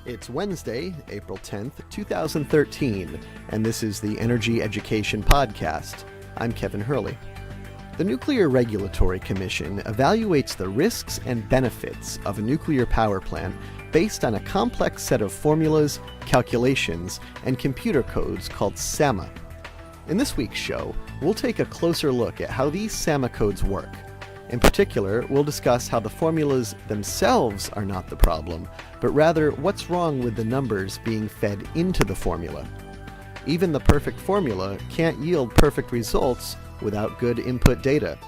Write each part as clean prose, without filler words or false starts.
It's Wednesday, April 10th, 2013, and this is the Energy Education Podcast. I'm Kevin Hurley. The Nuclear Regulatory Commission evaluates the risks and benefits of a nuclear power plant based on a complex set of formulas, calculations, and computer codes called SAMA. In this week's show, we'll take a closer look at how these SAMA codes work. In particular, we'll discuss how the formulas themselves are not the problem, but rather what's wrong with the numbers being fed into the formula. Even the perfect formula can't yield perfect results without good input data.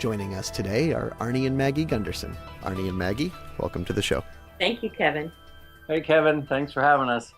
Joining us today are Arnie and Maggie Gundersen. Arnie and Maggie, welcome to the show. Thank you, Kevin. Hey, Kevin. Thanks for having us.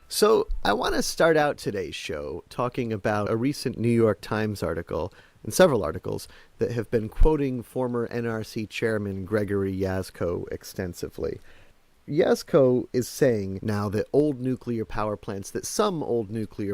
So I want to start out today's show talking about a recent New York Times article and several articles that have been quoting former NRC Chairman Gregory Jaczko extensively. Jaczko is saying now that some old nuclear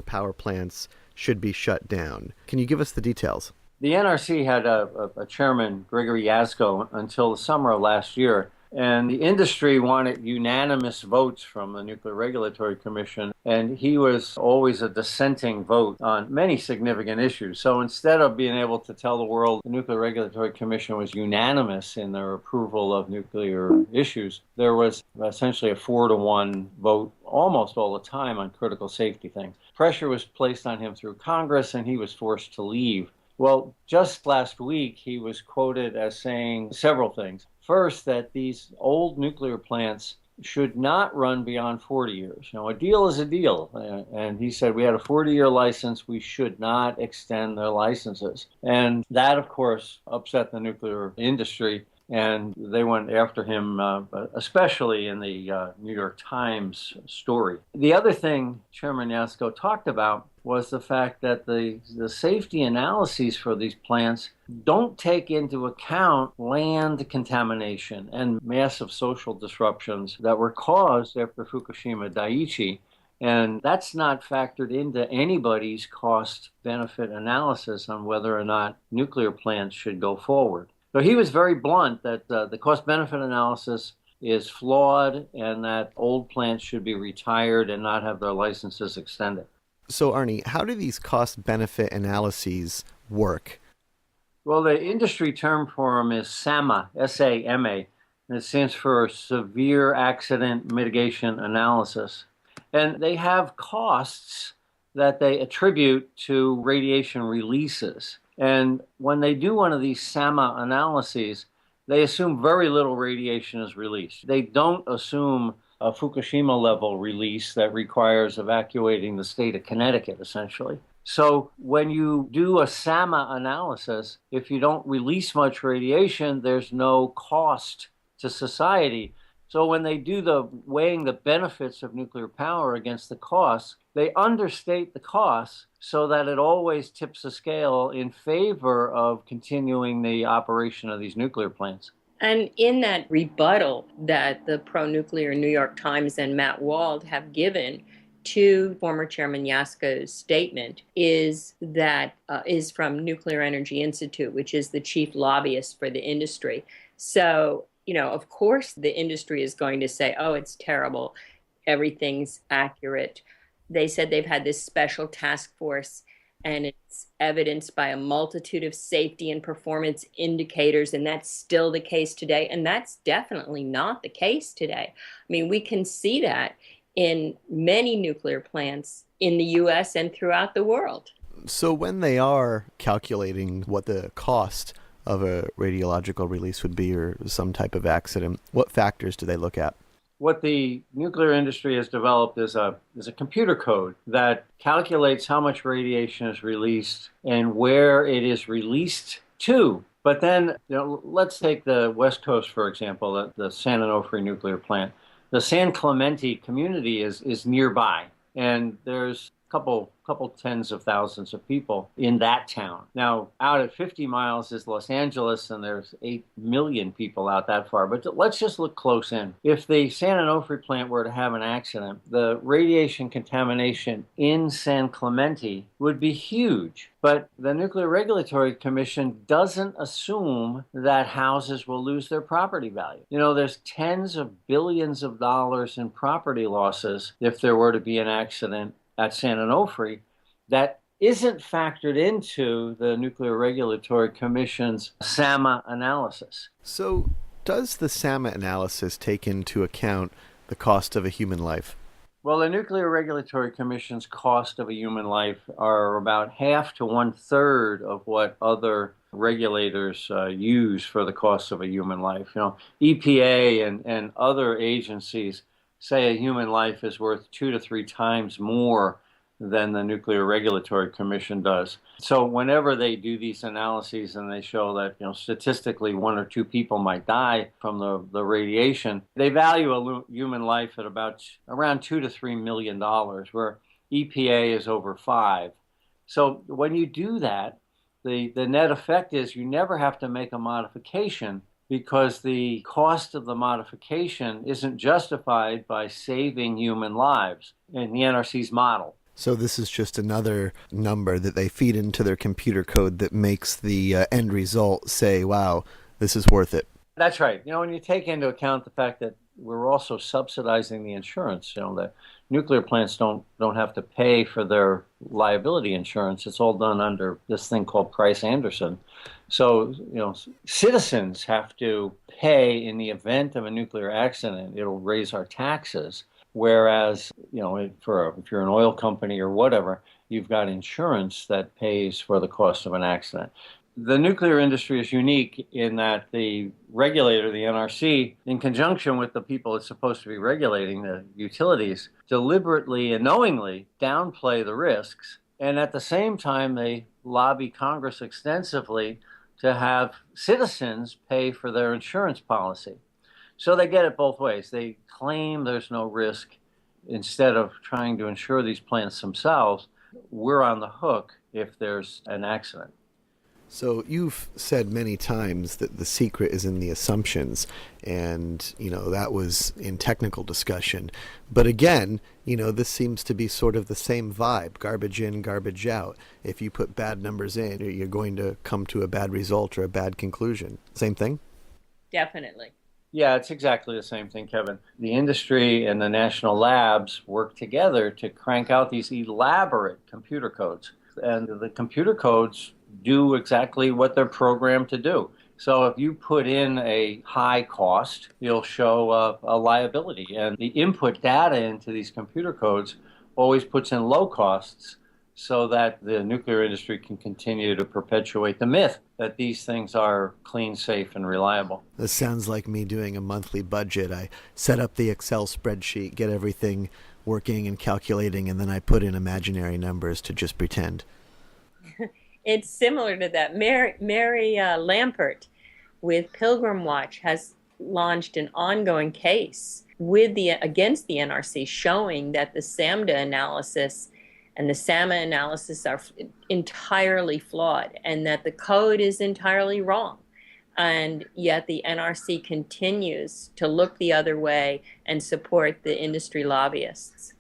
power plants should be shut down. Can you give us the details? The NRC had a chairman, Gregory Jaczko, until the summer of last year, and the industry wanted unanimous votes from the Nuclear Regulatory Commission, and he was always a dissenting vote on many significant issues. So instead of being able to tell the world the Nuclear Regulatory Commission was unanimous in their approval of nuclear issues, there was essentially a 4-to-1 vote almost all the time on critical safety things. Pressure was placed on him through Congress, and he was forced to leave. Well, just last week, he was quoted as saying several things. First, that these old nuclear plants should not run beyond 40 years. Now, a deal is a deal. And he said we had a 40-year license. We should not extend their licenses. And that, of course, upset the nuclear industry. And they went after him, especially in the New York Times story. The other thing Chairman Jaczko talked about was the fact that the safety analyses for these plants don't take into account land contamination and massive social disruptions that were caused after Fukushima Daiichi. And that's not factored into anybody's cost-benefit analysis on whether or not nuclear plants should go forward. So he was very blunt that the cost-benefit analysis is flawed and that old plants should be retired and not have their licenses extended. So, Arnie, how do these cost-benefit analyses work? Well, the industry term for them is SAMA, S-A-M-A, and it stands for Severe Accident Mitigation Analysis. And they have costs that they attribute to radiation releases. And when they do one of these SAMA analyses, they assume very little radiation is released. They don't assume a Fukushima level release that requires evacuating the state of Connecticut, essentially. So when you do a SAMA analysis, if you don't release much radiation, there's no cost to society. So when they do the weighing the benefits of nuclear power against the costs, they understate the costs so that it always tips the scale in favor of continuing the operation of these nuclear plants. And in that rebuttal that the pro-nuclear New York Times and Matt Wald have given to former Chairman Jaczko's statement is from Nuclear Energy Institute, which is the chief lobbyist for the industry. So, of course, the industry is going to say, oh, it's terrible. Everything's accurate. They said they've had this special task force, and it's evidenced by a multitude of safety and performance indicators, and that's still the case today. And that's definitely not the case today. I mean, we can see that in many nuclear plants in the U.S. and throughout the world. So when they are calculating what the cost of a radiological release would be or some type of accident, what factors do they look at? What the nuclear industry has developed is a computer code that calculates how much radiation is released and where it is released to. But then, let's take the West Coast, for example, the San Onofre nuclear plant. The San Clemente community is nearby, and there's couple tens of thousands of people in that town. Now, out at 50 miles is Los Angeles, and there's 8 million people out that far. But let's just look close in. If the San Onofre plant were to have an accident, the radiation contamination in San Clemente would be huge. But the Nuclear Regulatory Commission doesn't assume that houses will lose their property value. You know, there's tens of billions of dollars in property losses if there were to be an accident at San Onofre that isn't factored into the Nuclear Regulatory Commission's SAMA analysis. So, does the SAMA analysis take into account the cost of a human life? Well, the Nuclear Regulatory Commission's cost of a human life are about half to 1/3 of what other regulators use for the cost of a human life. You know, EPA and other agencies say a human life is worth 2 to 3 times more than the Nuclear Regulatory Commission does. So whenever they do these analyses and they show that, you know, statistically 1 or 2 people might die from the radiation, they value a human life at around $2 to $3 million, where EPA is over 5. So when you do that, the net effect is you never have to make a modification, because the cost of the modification isn't justified by saving human lives in the NRC's model. So this is just another number that they feed into their computer code that makes the end result say, wow, this is worth it. That's right. You know, when you take into account the fact that we're also subsidizing the insurance, you know, the nuclear plants don't have to pay for their liability insurance. It's all done under this thing called Price-Anderson. So, you know, citizens have to pay in the event of a nuclear accident. It'll raise our taxes. Whereas, you know, if you're an oil company or whatever, you've got insurance that pays for the cost of an accident. The nuclear industry is unique in that the regulator, the NRC, in conjunction with the people it's supposed to be regulating, the utilities, deliberately and knowingly downplay the risks. And at the same time, they lobby Congress extensively to have citizens pay for their insurance policy. So they get it both ways. They claim there's no risk instead of trying to insure these plants themselves. We're on the hook if there's an accident. So you've said many times that the secret is in the assumptions, and, you know, that was in technical discussion. But again, you know, this seems to be sort of the same vibe, garbage in, garbage out. If you put bad numbers in, you're going to come to a bad result or a bad conclusion. Same thing? Definitely. Yeah, it's exactly the same thing, Kevin. The industry and the national labs work together to crank out these elaborate computer codes. And the computer codes do exactly what they're programmed to do. So if you put in a high cost, you'll show a liability. And the input data into these computer codes always puts in low costs so that the nuclear industry can continue to perpetuate the myth that these things are clean, safe, and reliable. This sounds like me doing a monthly budget. I set up the Excel spreadsheet, get everything working and calculating, and then I put in imaginary numbers to just pretend. It's similar to that. Mary Lampert with Pilgrim Watch has launched an ongoing case against the NRC, showing that the SAMDA analysis and the SAMA analysis are entirely flawed, and that the code is entirely wrong. And yet the NRC continues to look the other way and support the industry lobbyists.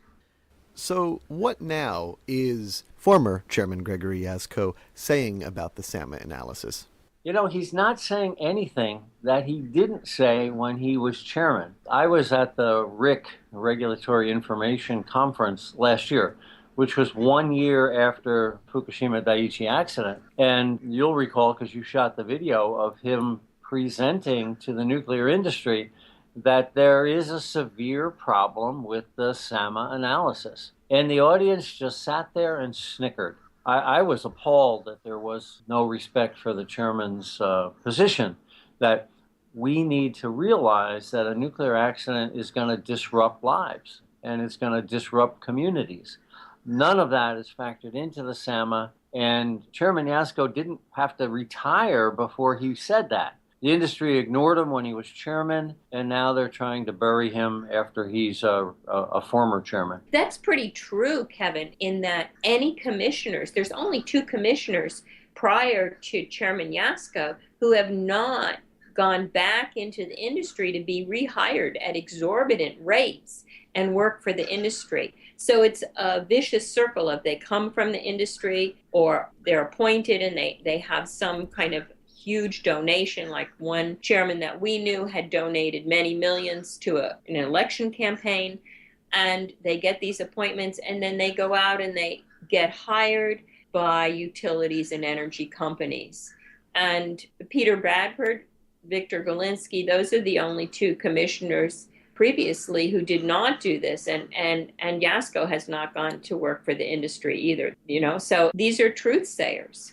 So what now is former Chairman Gregory Jaczko saying about the SAMA analysis? You know, he's not saying anything that he didn't say when he was chairman. I was at the RIC, Regulatory Information Conference, last year, which was 1 year after Fukushima Daiichi accident. And you'll recall, because you shot the video of him presenting to the nuclear industry, that there is a severe problem with the SAMA analysis. And the audience just sat there and snickered. I was appalled that there was no respect for the chairman's position, that we need to realize that a nuclear accident is going to disrupt lives and it's going to disrupt communities. None of that is factored into the SAMA, and Chairman Jaczko didn't have to retire before he said that. The industry ignored him when he was chairman, and now they're trying to bury him after he's a former chairman. That's pretty true, Kevin, in that any commissioners, there's only 2 commissioners prior to Chairman Jaczko who have not gone back into the industry to be rehired at exorbitant rates and work for the industry. So it's a vicious circle of they come from the industry or they're appointed and they have some kind of huge donation, like one chairman that we knew had donated many millions to an election campaign, and they get these appointments and then they go out and they get hired by utilities and energy companies. And Peter Bradford, Victor Galinsky, those are the only 2 commissioners previously who did not do this, and Jaczko has not gone to work for the industry either, so these are truth sayers.